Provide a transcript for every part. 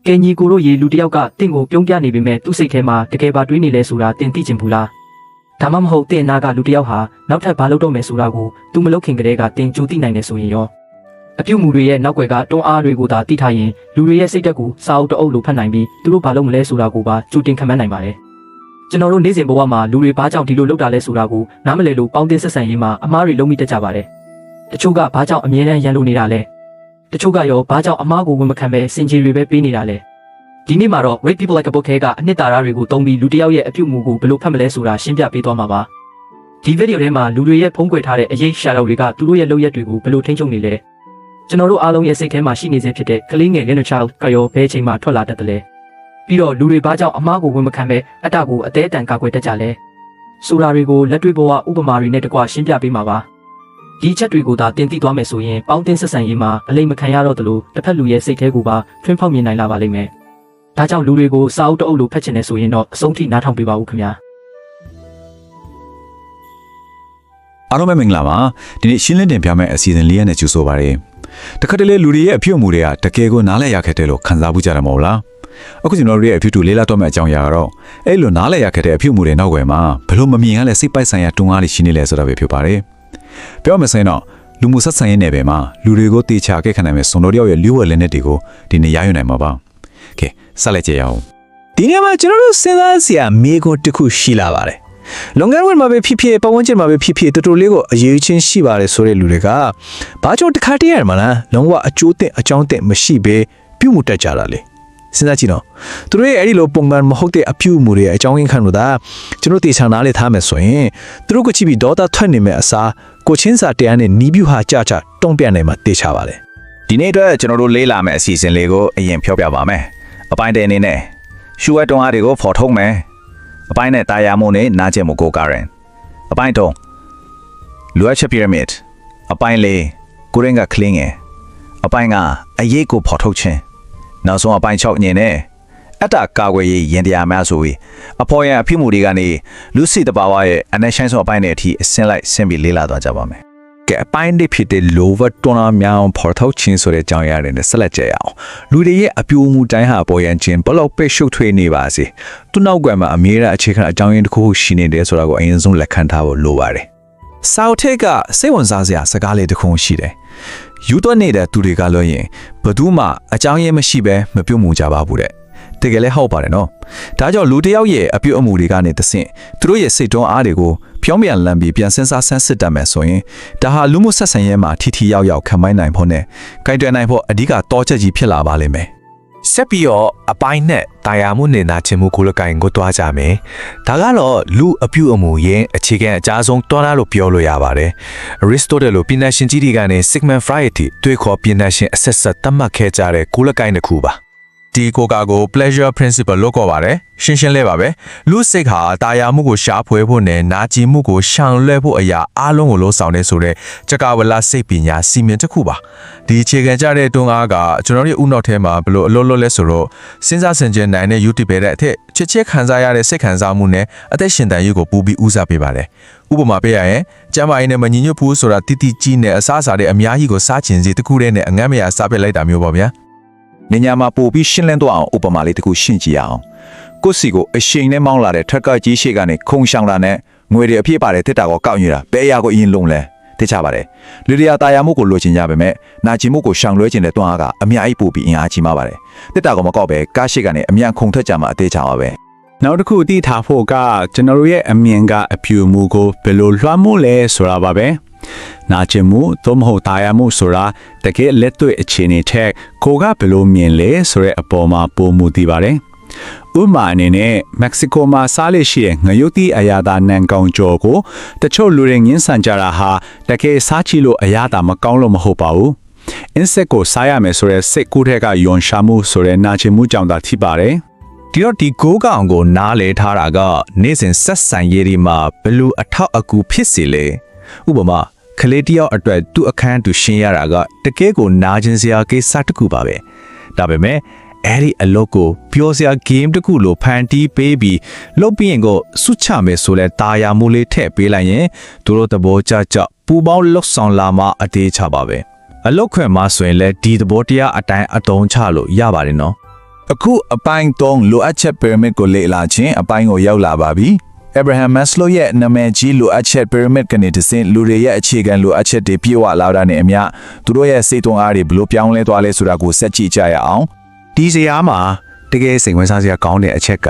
ကဲညီကိုတို့ရေလူတယောက်ကတင့်ကိုပြုံးပြနေပေမဲ့သူ့စိတ်ထဲမှာတကယ်ပါတွေးနေလဲဆိုတာတင်သိချင်ဘူးလားဒါမှမဟုတ်တင်နာကလူတယောက်ဟာနောက်ထပ်ဘာလုပ်တော့မယ်ဆိုတာကိုသူမလုပ်ခင်ကတည်းကတင်ကြိုသိနိုင်တယ်ဆိုရင်ရောအပြုတ်မှုတွေရဲ့နောက်ွယ်ကတွန်းအားတွေကိုသာသိထားရင်လူတွေရဲ့စိတ်ဓာတ်ကိုစာအုပ်တအုပ်လိုဖတ်နိုင်ပြီးသူတို့ဘာလုပ်မလဲဆိုတာကိုပါကြိုတင်ခန့်မှန်းနိုင်ပါတယ်ကျွန်တော်တို့နေ့စဉ်ဘဝမှာလူတွေဘာကြောင့်ဒီလိုလုပ်တာလဲဆိုတာကိုနားမလည်လို့ပေါင်းတင်ဆက်ဆံရေးမှာအမားတွေလုံးမိတတ်ကြပါတယ်တချို့ကဘာကြောင့်အမြဲတမ်းရန်လို့နေတာလဲတချို့ကရောဘာကြောင့်အမားကိုဝန်မခံပဲစင်ကြေတွေပဲပေးနေတာလဲဒီနေ့မှာတော့ Read People Like a Book ကအနှစ်သာရတွေကိုသုံးပြီးလူတစ်ယောက်ရဲ့အပြုတ်မှုကိုဘယ်လိုဖတ်မလဲဆိုတာရှင်းပြပေးသွားမှာပါဒီဗီဒီယိုထဲမှာလူတွေရဲ့ဖုံးကွယ်ထားတဲ့အရေးရှာတော်တွေကသူတို့ရဲ့လုပ်ရက်တွေကိုဘယ်လိုထိန်းချုပ်နေလဲကျွန်တော်တို့အားလုံးရဲ့စိတ်ထဲမှာရှိနေစေဖြစ်တဲ့ကလေးငယ် inner child ကရောဘယ်ချိန်မှထွက်လာတတ်တယ်လဲပြီးတော့လူတွေဘာကြောင့်အမားကိုဝန်မခံပဲအတ္တကိုအသေးအတန်ကာကွယ်တတ်ကြလဲဆိုတာတွေကိုလက်တွေ့ဘဝဥပမာတွေနဲ့တကွရှင်းပြပေးမှာပါဒီချက်တွေကိုသာတင်သိသွားမယ်ဆိုရင်ပေါင်းတင်ဆက်ဆံရေးမှာအလိမ့်မခံရတော့သလိုတစ်ဖက်လူရဲ့စိတ်ထဲကိုပါထွန်းဖောက်မြင်နိုင်လာပါလိမ့်မယ်ဒါကြောင့်လူတွေကိုစာအုပ်တအုပ်လိုဖတ်ချင်နေဆိုရင်တော့အဆုံးထိနားထောင်ပေးပါဦးခင်ဗျာအားလုံးပဲမင်္ဂလာပါဒီနေ့ရှင်းလင်းတင်ပြမယ့်အစီအစဉ်လေးနဲ့ကြိုဆိုပါရစေတခါတလေလူတွေရဲ့အဖြစ်အမှုတွေကတကယ်ကိုနားလည်ရခဲ့တယ်လို့ခံစားမှုကြတယ်မဟုတ်လားအခုကျွန်တော်တို့ရဲ့အဖြစ်တူလေးလာတော့မယ့်အကြောင်းအရာကတော့အဲ့လိုနားလည်ရခဲ့တဲ့အဖြစ်အမှုတွေနောက်ွယ်မှာဘယ်လိုမမြင်ရလဲစိတ်ပိုက်ဆိုင်ရာတွန်းအားတွေရှိနေလဲဆိုတာပဲဖြစ်ပါတယ်ပြောမယ်ဆိုရင်တော့လူမှုဆက်ဆံရေးနယ်ပယ်မှာလူတွေကိုတေချာခဲ့ခံနိုင်မဲ့စွန်တော်တယောက်ရဲ့လူ့ဝဲလင်းတဲ့တွေကိုဒီနေ့ရယူနိုင်မှာပါကဲဆက်လက်ကြရအောင်ဒီနေ့မှာကျွန်တော်တို့စဉ်းစားစရာမိကိုတစ်ခုရှိလာပါတယ်လုံငန်းဝင်မှာပဲဖြစ်ဖြစ်ပတ်ဝန်းကျင်မှာပဲဖြစ်ဖြစ်တော်တော်လေးကိုအရေးချင်းရှိပါတယ်ဆိုတဲ့လူတွေကဘာကြောင့်တခါတည်းရမှာလားလုံးဝအကျိုးတင်အကြောင်းတင်မရှိဘဲပြုမှုတတ်ကြတာလေစဉ်းစားကြည့်တော့သူတို့ရဲ့အဲ့ဒီလိုပုံမှန်မဟုတ်တဲ့အပြုမှုတွေအကြောင်းရင်းခံလို့ဒါကျွန်တော်တေချာနားလေထားမယ်ဆိုရင်သူတို့ကကြည့်ပြီးဒေါသထွက်နေမဲ့အစားကိုချင်းစာတရားနဲ့နီးပြူဟာကြကြတုံ့ပြန်နိုင်မှာတေချာပါလေဒီနေ့အတွက်ကျွန်တော်တို့လေးလာမယ့်အစီအစဉ်လေးကိုအရင်ပြောပြပါမယ်အပိုင်းတဲ့အနေနဲ့ရှူဝဲတွန်းအားတွေကိုဖော်ထုတ်မယ်အပိုင်းနဲ့တာယာမှုနဲ့နာကျင်မှုကိုကာရင်အပိုင်းတော့လူအချက်ပီရမစ်အပိုင်းလေးကိုရင်ကကလင်းငယ်အပိုင်းကအရေးကိုဖော်ထုတ်ခြင်းနောက်ဆုံးအပိုင်း6ညင်နဲ့အတ္တကာကွယ်ရေးရင်တရားများဆိုပြီးအဖော်ရန်အဖြစ်မှုတွေကနေလူစိတဘာဝရဲ့အနက်ရှိုင်းဆုံးအပိုင်းတွေအထိအစင်းလိုက်ဆင်းပြီးလေးလာသွားကြပါမယ်ကဲအပိုင်းတစ်ဖြစ်တဲ့ lower တွန်းအားများအောင်ဖော်ထုတ်ခြင်းဆိုတဲ့အကြောင်းအရာတွေနဲ့ဆက်လက်ကြရအောင်လူတွေရဲ့အပြိုမှုတိုင်းဟာပေါ်ရန်ခြင်းဘလောက်ပဲရှုပ်ထွေးနေပါစေသူနောက်ကွယ်မှာအမြဲတမ်းအခြေခံအကြောင်းရင်းတစ်ခုရှိနေတယ်ဆိုတာကိုအရင်ဆုံးလက်ခံထားဖို့လိုပါတယ်ဆောက်ထက်ကစိတ်ဝင်စားစရာစကားလေးတစ်ခုရှိတယ်ယူသွနေတဲ့သူတွေကလို့ရင်ဘယ်သူမှအကြောင်းရင်းမရှိဘဲမပြုတ်မှုကြပါဘူးတဲ့တကယ်လည်းဟုတ်ပါတယ်နော်ဒါကြောင့်လူတယောက်ရဲ့အပြုတ်အမူတွေကနေတဆင့်သူတို့ရဲ့စိတ်တွန်းအားတွေကိုဖြောင်းပြန်လန်းပြီးပြန်စင်းစားဆန်းစစ်တတ်မယ်ဆိုရင်ဒါဟာလူမှုဆက်ဆံရေးမှာထိထိရောက်ရောက်ခံမိုင်းနိုင်ဖို့နဲ့ကြိုင်တွယ်နိုင်ဖို့အဓိကတောချက်ကြီးဖြစ်လာပါလိမ့်မယ်ဆက်ပြီးတော့အပိုင်းနဲ့တာယာမှုနေနာခြင်းမှုကိုလည်းကိုင်ကိုတွားကြမယ်ဒါကတော့လူအပြုအမူရဲ့အခြေခံအကြားဆုံးတွန်းအားလို့ပြောလို့ရပါတယ် Aristotle လိုပညာရှင်ကြီးတွေကနေ Sigmund Freud ထိတွေ့ခေါ်ပညာရှင်အဆက်ဆက်သတ်မှတ်ခဲ့ကြတဲ့ကိုလည်းကိုင်တစ်ခုပါဒီကိုကာကို pleasure principle လို့ခေါ်ပါတယ်ရှင်းရှင်းလေးပါပဲလူစိတ်ဟာတာယာမှုကိုရှားဖွေဖို့နဲ့နာကျင်မှုကိုရှောင်လွှဲဖို့အရာအားလုံးကိုလုံးဆောင်နေဆိုတဲ့ကြကဝလစိတ်ပညာစီမံတစ်ခုပါဒီအခြေခံကြတဲ့တွန်းအားကကျွန်တော်တို့ဥနောက်ထဲမှာဘလို့အလို့လို့လဲဆိုတော့စဉ်းစားဆင်ခြင်နိုင်တဲ့ YouTube ပဲတဲ့အထက်ချစ်ချစ်ခံစားရတဲ့စိတ်ခံစားမှုနဲ့အသက်ရှင်တန်ရေးကိုပူပြီးဦးစားပေးပါတယ်ဥပမာပေးရရင်ကျမ်းမာရေးနဲ့မညီညွတ်ဘူးဆိုတာတိတိကြီးနဲ့အစားအစာတွေအများကြီးကိုစားချင်စီတခုတည်းနဲ့အငတ်မရစားပစ်လိုက်တာမျိုးပေါ့ဗျာညညာမှာပို့ပြီးရှင်းလင်းတော့အောင်ဥပမာလေးတစ်ခုရှင်းကြည့်အောင်ကိုစီကိုအရှိန်နဲ့မောင်းလာတဲ့ထက်ကကြီးရှိကနေခုံရှောင်တာနဲ့ငွေတွေအပြည့်ပါတဲ့တစ်တာကိုကောက်ညတာဘဲရကိုအရင်လုံးလဲသိချပါတယ်လူတွေကတာယာမှုကိုလိုချင်ကြပါမယ်နာကျင်မှုကိုရှောင်လွှဲခြင်းတဲ့တွန်းအားကအများကြီးပို့ပြီးအင်အားကြီးမှာပါတယ်တစ်တာကိုမကောက်ပဲကားရှိကနေအမြန်ခုံထွက်ကြမှာအသေးချပါပဲနောက်တစ်ခုသိထားဖို့ကကျွန်တော်ရဲ့အမြင်ကအဖြူမှုကိုဘယ်လိုလွှမ်းမိုးလဲဆိုတာပါပဲနာကျင်မှုသို့မဟုတ်တာယာမှုဆိုတာတကယ်လက်တွေ့အခြေအနေထက်ကိုကဘယ်လိုမြင်လဲဆိုတဲ့အပေါ်မှာပုံမူတည်ပါတယ်ဥပမာအနေနဲ့မက္ကဆီကိုမှာစားလေရှိတဲ့ငရုတ်တီအရာသာနန်ကောင်ကြော်ကိုတချို့လူတွေငင်းဆန်ကြတာဟာတကယ်စားချီလို့အရာသာမကောင်းလို့မဟုတ်ပါဘူးinsect ကိုစားရမယ်ဆိုတဲ့စိတ်ကူးထက်ကယွန်ရှာမှုဆိုတဲ့နာကျင်မှုကြောင့်သာဖြစ်ပါတယ်ဒီတော့ဒီကိုးကောင်ကိုနားလေထားတာကနေ့စဉ်ဆက်ဆံရေးဒီမှာဘလူအထောက်အကူဖြစ်စေလေဥပမာကလေးတယောက်အတွက်သူ့အခန်းသူရှင်းရတာကတကယ်ကိုနာကျင်စရာကိစ္စတစ်ခုပါပဲဒါပေမဲ့အဲ့ဒီအလုပ်ကိုပြောစရာ game တစ်ခုလိုဖန်တီးပေးပြီးလုပ်ပြီးရင်ကိုစွတ်ချမယ်ဆိုလဲတာယာမှုလေးထည့်ပေးလိုက်ရင်သူတို့သဘောကျကျပူပေါင်းလှုပ်ဆောင်လာမှအသေးချပါပဲအလုပ်ခွင့်မှာဆိုရင်လဲဒီသဘောတရားအတိုင်းအတုံးချလို့ရပါတယ်နော် အခုအပိုင်း3လိုအပ်ချက် pyramid ကိုလေ့လာခြင်းအပိုင်းကိုရောက်လာပါပြီ။ Abraham Maslow ရဲ့နာမည်ကြီးလိုအပ်ချက် pyramid ကနေတဆင့်လူတွေရဲ့အခြေခံလိုအပ်ချက်တွေပြည့်ဝလာတာနဲ့အမျှသူတို့ရဲ့စိတ်တွန်းအားတွေဘလို့ပြောင်းလဲသွားလဲဆိုတာကိုဆက်ကြည့်ကြရအောင်။ဒီဇာတ်မှာတကယ်စိတ်ဝင်စားစရာကောင်းတဲ့အချက်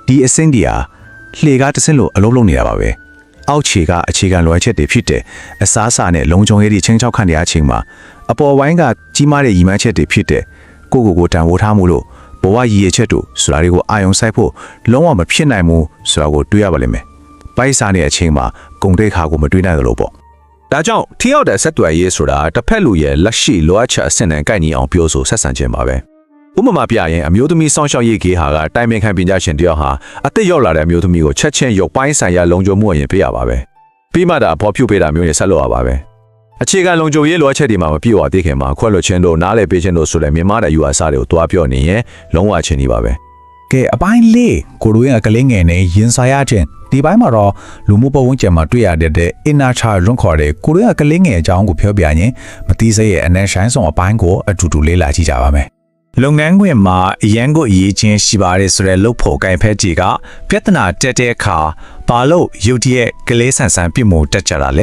ကဒီအဆင့်ဒီဟာလှေကားတဆင့်လို့အလုံးလုံးနေတာပါပဲ။အောက်ခြေကအခြေခံလိုအပ်ချက်တွေဖြစ်တဲ့အစားအစာနဲ့လုံခြုံရေးတွေချင်းချောက်ခန့်တဲ့အချိန်မှာအပေါ်ဝိုင်းကကြီးမားတဲ့ရည်မှန်းချက်တွေဖြစ်တဲ့ကိုတန်ဖိုးထားမှုလို့ဘဝရည်ရချက်တို့ဆိုတာတွေကိုအာယုံစိုက်ဖို့လုံးဝမဖြစ်နိုင်ဘူးဆိုတာကိုတွေးရပါလိမ့်မယ်။ပိုက်စားတဲ့အချိန်မှာဂုံတိတ်ခါကိုမတွေးနိုင်သလိုပေါ့။ဒါကြောင့်ထိရောက်တဲ့ဆက်သွယ်ရေးဆိုတာတစ်ဖက်လူရဲ့လက်ရှိလိုအပ်ချက်အဆင့်နဲ့ကိုက်ညီအောင်ပြောဆိုဆက်ဆံခြင်းပါပဲ။ဥပမာပြရင်အမျိုးသမီးစောင့်ရှောက်ရေးကေဟာကတိုင်ပင်ခံပညာရှင်တယောက်ဟာအသက်ရောက်လာတဲ့အမျိုးသမီးကိုချက်ချင်းရုပ်ပိုင်းဆိုင်ရာလုံခြုံမှုအရင်ပေးရပါပဲ။ပြီးမှဒါအဖို့ပြုတ်ပေးတာမျိုးနဲ့ဆက်လုပ်ရပါပဲ။အခြေခံလုံခြုံရေးလိုအပ်ချက်တွေမှာမပြည့်ဝသေးခင်မှာခွက်လွှတ်ခြင်းတို့နားလည်ပေးခြင်းတို့ဆိုတဲ့မြန်မာတဲ့ UR စာတွေကိုတွားပြောနေရင်လုံးဝချင်းနေပါပဲ။ကဲအပိုင်း၄ကိုတို့ရဲ့ကလေးငယ်နဲ့ရင်ဆိုင်ရခြင်းဒီပိုင်းမှာတော့လူမှုပတ်ဝန်းကျင်မှာတွေ့ရတဲ့ inner child လွန်ခေါ်တဲ့ကိုတို့ရဲ့ကလေးငယ်အကြောင်းကိုပြောပြရင်မတိစိတ်ရဲ့အနေဆိုင်ဆုံးအပိုင်းကိုအတူတူလေ့လာကြည့်ကြပါမယ်။လုပ်ငန်းခွင်မှာအရန်ကိုအရေးချင်းရှိပါတယ်ဆိုတဲ့လုပ်ဖို့ကိုင်ဖက်ကြီးကပြဿနာတက်တဲ့အခါဘာလို့ရုတ်တရက်ကလေးဆန်ဆန်ပြစ်မှုတက်ကြတာလဲ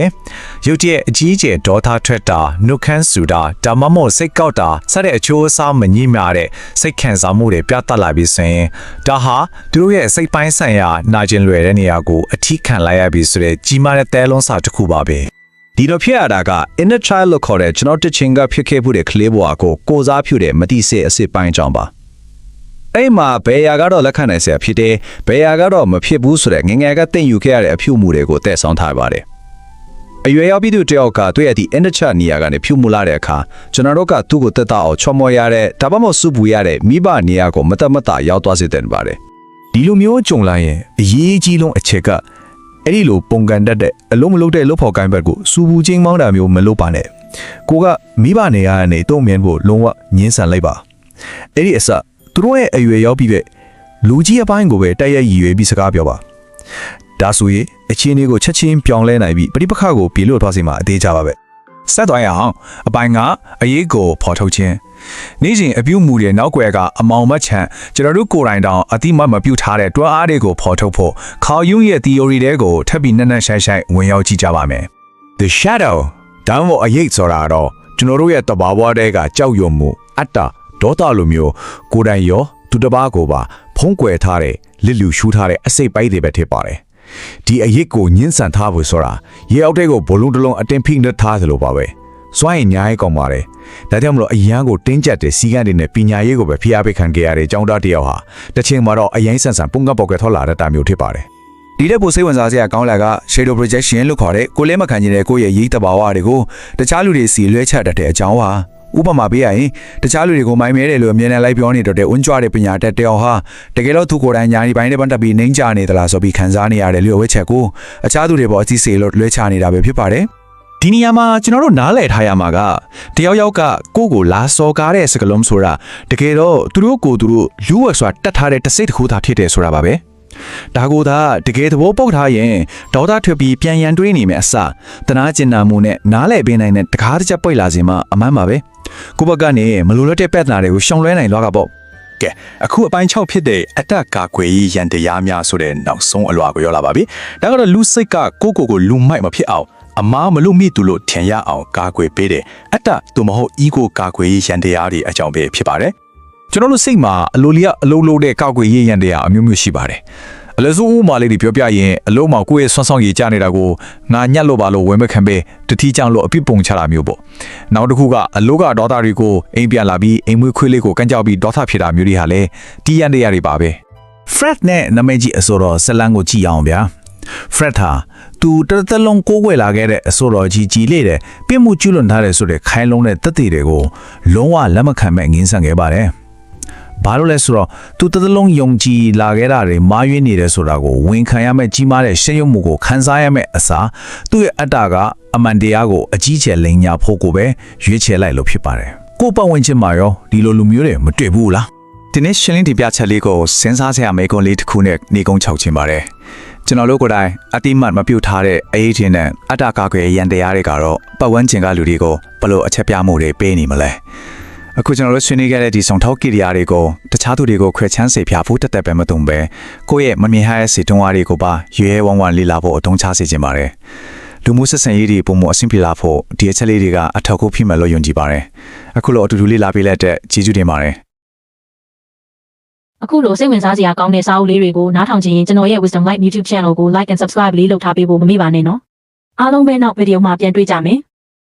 ရုတ်တရက်အကြီးကျယ်ဒေါသထွက်တာနှုတ်ခမ်းဆူတာဒါမှမဟုတ်စိတ်ကောက်တာစတဲ့အချိုးအစားမငြိမာတဲ့စိတ်ခံစားမှုတွေပြသလာပြီးဆိုရင်ဒါဟာသူတို့ရဲ့စိတ်ပိုင်းဆိုင်ရာနာကျင်လွယ်တဲ့နေရာကိုအထီးခံလိုက်ရပြီးဆိုတဲ့ကြီးမားတဲ့တဲလုံးစာတစ်ခုပါပဲဒီတော့ဖြစ်ရတာက inner child လို့ခေါ်တဲ့ကျွန်တော်တချင်ကဖြစ်ခဲ့မှုတဲ့ကလေးဘဝကိုစားပြုတဲ့မတိစေအစစ်ပိုင်းကြောင့်ပါအဲ့မှာဘယ်ရာကတော့လက်ခံနိုင်စရာဖြစ်တယ်ဘယ်ရာကတော့မဖြစ်ဘူးဆိုတဲ့ငငယ်ကတင့်ယူခဲ့ရတဲ့အဖြူမှုတွေကိုတည်ဆောင်ထားပါတယ်အရွယ်ရောက်ပြီးသူတယောက်ကတွေ့ရသည့် inner child နေရာကနေဖြူမှုလာတဲ့အခါကျွန်တော်တို့ကသူ့ကိုတက်တာအောင်ချော်မော်ရတဲ့ဒါမှမဟုတ်စုပူရတဲ့မိဘနေရာကိုမတတ်မတရောက်သွားစေတဲ့ပါတယ်ဒီလိုမျိုးကြုံလာရင်အရေးကြီးဆုံးအချက်ကအဲ့ဒီလိုပုံကန်တတ်တဲ့အလုံးမလုံးတဲ့လှုပ်ဖော်ကိုင်းဘက်ကိုစူပူချင်းမောင်းတာမျိုးမလုပ်ပါနဲ့ကိုကမိဘနေရာကနေတုံ့ပြန်ဖို့လုံးဝညှင်းဆန်လိုက်ပါအဲ့ဒီအစသူတို့ရဲ့အရွယ်ရောက်ပြီးပဲလူကြီးအပိုင်းကိုပဲတိုက်ရိုက်ရည်ရွယ်ပြီးစကားပြောပါဒါဆိုရင်အချင်းလေးကိုချက်ချင်းပြောင်းလဲနိုင်ပြီးပရိပခါကိုပြေလို့သွားစီမှာအသေးကြပါပဲဆက်သွားရအောင်အပိုင်းကအရေးကိုဖော်ထုတ်ခြင်းနေ့စဉ်အပြုမှုတွေနောက်ွယ်ကအမောင်မချန်ကျွန်တော်တို့ကိုယ်တိုင်တောင်အတိမမပြုတ်ထားတဲ့တွန်းအားတွေကိုဖော်ထုတ်ဖို့ခေါယုံရဲ့ theory တွေကိုထပ်ပြီးနက်နက်ရှိုင်းရှိုင်းဝင်ရောက်ကြည့်ကြပါမယ် The shadow တောင်းဖို့အရေးဆိုတာတော့ကျွန်တော်တို့ရဲ့တဘာဝတွေကကြောက်ရွံ့မှုအတ္တဒေါသလိုမျိုးကိုယ်တိုင်ရောသူတစ်ပါးကိုပါဖုံးကွယ်ထားတဲ့လစ်လူရှူးထားတဲ့အစိတ်ပိုင်းတွေပဲဖြစ်ပါတယ်ဒီအရေးကိုညှင်းဆန်ထားဖို့ဆိုတာရေအောက်တဲ့ကိုဘလုံးတလုံးအတင်းဖိနှက်ထားသလိုပါပဲစွမ်းရင်ညာရေးကောင်းပါတယ်ဒါကြောင့်မလို့အရန်ကိုတင်းကျပ်တဲ့စီကန်းတွေနဲ့ပညာရေးကိုပဲဖိအားပေးခံခဲ့ရတဲ့ကျောင်းသားတယောက်ဟာတစ်ချိန်မှာတော့အရင်ဆန်ဆန်ပုံကပ်ပေါက်ကထွက်လာတဲ့တာမျိုးဖြစ်ပါတယ်ဒီတဲ့ပိုစိတ်ဝင်စားစရာကောင်းလာက shadow projection လို့ခေါ်တဲ့ကိုလဲမခံခြင်းတဲ့ကိုယ့်ရဲ့ရေးတဘာဝတွေကိုတခြားလူတွေစီလွှဲချတတ်တဲ့အကြောင်းပါဥပမာပေးရရင်တခြားလူတွေကိုမိုင်းမဲတယ်လို့အမြင်နဲ့လိုက်ပြောနေတော့တဲ့ဝန်းကြွတဲ့ပညာတတ်တယောက်ဟာတကယ်တော့သူကိုယ်တိုင်ညာဒီပိုင်းနဲ့ပတ်သက်ပြီးနှိမ့်ချနေသလားဆိုပြီးခံစားနေရတယ်လို့ဝက်ချက်ကိုအခြားသူတွေပေါ်အသိစေလို့လွှဲချနေတာပဲဖြစ်ပါတယ်ဒီနေရာမှာကျွန်တော်တို့နားလည်ထားရမှာကတယောက်ယောက်ကကိုယ့်ကိုလာစော်ကားတဲ့စကလုံးဆိုတာတကယ်တော့သူတို့လူဝက်စွာတတ်ထားတဲ့တစိတ်တစ်ခုသာဖြစ်တယ်ဆိုတာပါပဲဒါကိုသာတကယ်သဘောပေါက်ထားရင်ဒေါသထွက်ပြီးပြန်ရန်တွေးနေမယ်အစတနာကျင်နာမှုနဲ့နားလည်ပေးနိုင်တဲ့တကားတစ်ချက်ပိတ်လာစေမှအမှန်ပါပဲကိုဘက်ကနေမလိုလက်တဲ့ပြဿနာတွေကိုရှောင်လွှဲနိုင်တော့ကပေါ့ကဲအခုအပိုင်း6ဖြစ်တဲ့အတ္တကာကွယ်ရေးရန်တရားများဆိုတဲ့နောက်ဆုံးအလွှာကိုရောက်လာပါပြီဒါကတော့လူစိတ်ကကိုလူမိုက်မဖြစ်အောင်အမားမလို့မိသူလို့ထင်ရအောင်ကာကွယ်ပေးတဲ့အတ္တသူမဟုတ် ego ကာကွယ်ရေးရန်တရားတွေအကြောင်းပဲဖြစ်ပါတယ်ကျွန်တော်တို့စိတ်မှာအလိုလျက်အလုံးလုံးတဲ့ကာကွယ်ရေးရန်တရားအမျိုးမျိုးရှိပါတယ်အလစုဦးမာလေးတွေပြောပြရင်အလုံးမှာကိုယ့်ရဲ့ဆွမ်းဆောင်ရည်ကြနေတာကိုငါညက်လို့ပါလို့ဝယ်မခံပဲတတိကြောင့်လို့အပြစ်ပုံချတာမျိုးပေါ့နောက်တစ်ခုကအလိုကဒေါသတွေကိုအိမ်ပြန်လာပြီးအိမ်မွေးခွေးလေးကိုကန့်ကြောက်ပြီးဒေါသဖြစ်တာမျိုးတွေဟာလည်းတီးရန်တရားတွေပါပဲ Fred နဲ့နာမည်ကြီးအစောတော်ဇလန်ကိုကြည့်အောင်ဗျာ Fred ဟာသူတလုံးကိုးကွယ်လာခဲ့တဲ့အစောတော်ကြီးကြီးလေးတဲ့ပြစ်မှုကျူးလွန်ထားတဲ့ဆိုတဲ့ခိုင်းလုံးတဲ့သက်သေတွေကိုလုံးဝလက်မခံမဲ့ငင်းဆန်ခဲ့ပါတယ်ဘာလို့လဲဆိုတော့သူတလုံးယုံကြည်လာခဲ့တာတွေမာရွေးနေတယ်ဆိုတာကိုဝန်ခံရမယ့်ကြီးမားတဲ့ရှင်းရုံမှုကိုခံစားရမယ့်အစားသူ့ရဲ့အတ္တကအမှန်တရားကိုအကြီးကျယ်လိမ်ညာဖို့ကိုပဲရွေးချယ်လိုက်လို့ဖြစ်ပါတယ်ကိုပတ်ဝန်းကျင်မှာရောဒီလိုလူမျိုးတွေမတွေ့ဘူးလားဒီနေ့ရှင်းလင်းဒီပြချက်လေးကိုစဉ်းစားစရာမေးခွန်းလေးတစ်ခုနဲ့နေကုန်းချောက်ခြင်းပါတယ်ကျွန်တော်တို့ကိုယ်တိုင်အတိမတ်မပြုတ်ထားတဲ့အရေးချင်းနဲ့အတ္တကာကွယ်ရန်တရားတွေကတော့ပတ်ဝန်းကျင်ကလူတွေကိုဘလို့အချက်ပြမှုတွေပေးနေမလဲ အခုကျွန်တော်တို့ဆွေးနွေးခဲ့တဲ့ဒီဆောင်ထောက်ကိရိယာတွေကိုတခြားသူတွေကိုခွဲချမ်းစေဖျားဖို့တက်တက်ပဲမတုံပဲကိုယ့်ရဲ့မမြင်ဟရဲ့စေတုံးအားတွေကိုပါရွေးဝမ်းဝမ်းလေးလာဖို့အတုံးချစေခြင်းပါတယ်လူမှုဆက်ဆံရေးတွေပုံမအဆင်ပြေလာဖို့ဒီအချက်လေးတွေကအထောက်အကူဖြစ်မယ်လို့ယုံကြည်ပါတယ်အခုလိုအတူတူလေးလာပေးလက်တဲ့ကျေးဇူးတင်ပါတယ် အခုလိုစိတ်ဝင်စားစရာကောင်းတဲ့စာအုပ်လေးတွေကိုနားထောင်ခြင်းရင်ကျွန်တော်ရဲ့ Wisdom Life YouTube Channel ကို Like and Subscribe လေးလုပ်ထားပေးဖို့မမေ့ပါနဲ့နော်အားလုံးပဲနောက်ဗီဒီယိုမှာပြန်တွေ့ကြမယ်